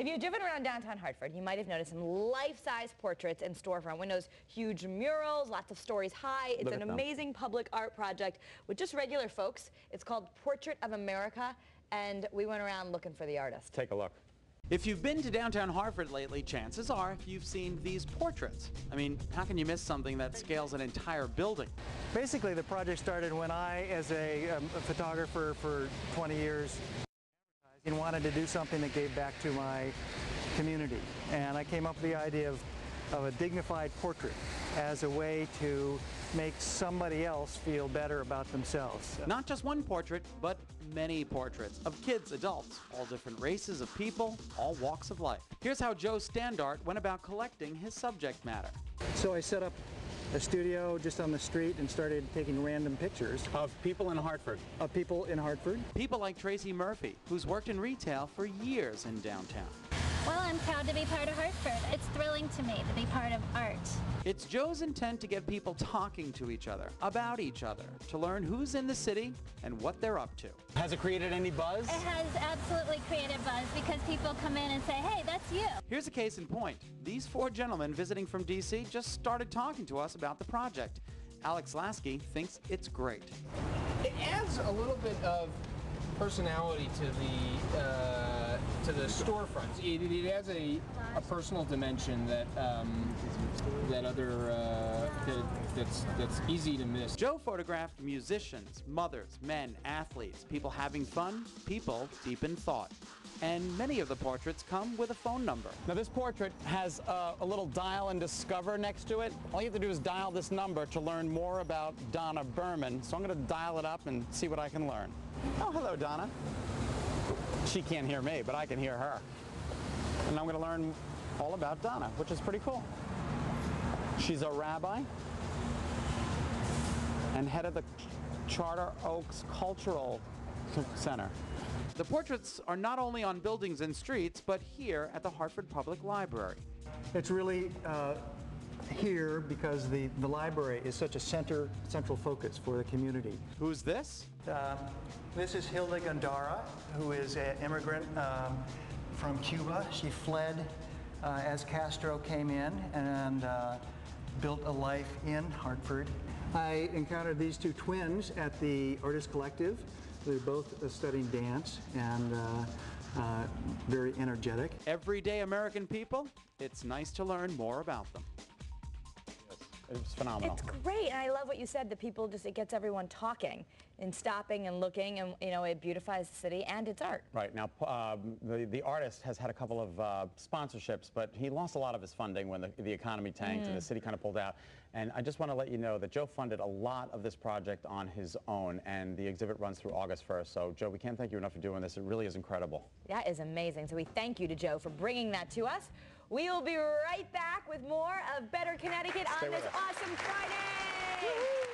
you've driven around downtown Hartford, you might have noticed some life-size portraits in storefront windows, huge murals, lots of stories high. It's an amazing public art project with just regular folks. It's called Portrait of America, and we went around looking for the artist. Take a look. If you've been to downtown Hartford lately, chances are you've seen these portraits. I mean, how can you miss something that scales an entire building? Basically, the project started when I, as a photographer for 20 years, wanted to do something that gave back to my community. And I came up with the idea of a dignified portrait as a way to make somebody else feel better about themselves. Not just one portrait, but many portraits of kids, adults, all different races of people, all walks of life. Here's how Joe Standart went about collecting his subject matter. So I set up a studio just on the street and started taking random pictures. Of people in Hartford. Of people in Hartford. People like Tracy Murphy, who's worked in retail for years in downtown. Well, I'm proud to be part of Hartford. It's thrilling to me to be part of art. It's Joe's intent to get people talking to each other, about each other, to learn who's in the city and what they're up to. Has it created any buzz? It has absolutely created buzz because people come in and say, hey, that's you. Here's a case in point. These four gentlemen visiting from D.C. just started talking to us about the project. Alex Lasky thinks it's great. It adds a little bit of personality to the storefronts. It adds a personal dimension that that's easy to miss. Joe photographed musicians, mothers, men, athletes, people having fun, people deep in thought. And many of the portraits come with a phone number. Now this portrait has a little dial and discover next to it. All you have to do is dial this number to learn more about Donna Berman. So I'm going to dial it up and see what I can learn. Oh, hello, Donna. She can't hear me, but I can hear her. And I'm going to learn all about Donna, which is pretty cool. She's a rabbi and head of the Charter Oaks Cultural Center. The portraits are not only on buildings and streets, but here at the Hartford Public Library. It's really here because the library is such a central focus for the community. Who's this? This is Hilda Gandara, who is an immigrant from Cuba. She fled as Castro came in and built a life in Hartford. I encountered these two twins at the Artist Collective. They're both studying dance and very energetic. Everyday American people, it's nice to learn more about them. It's phenomenal. It's great, and I love what you said, that people just, it gets everyone talking and stopping and looking, and you know, it beautifies the city and it's art. Right. Now, the artist has had a couple of sponsorships, but he lost a lot of his funding when the economy tanked and the city kind of pulled out. And I just want to let you know that Joe funded a lot of this project on his own, and the exhibit runs through August 1st. So, Joe, we can't thank you enough for doing this. It really is incredible. That is amazing. So we thank you to Joe for bringing that to us. We will be right back with more of Better Connecticut on this awesome Friday.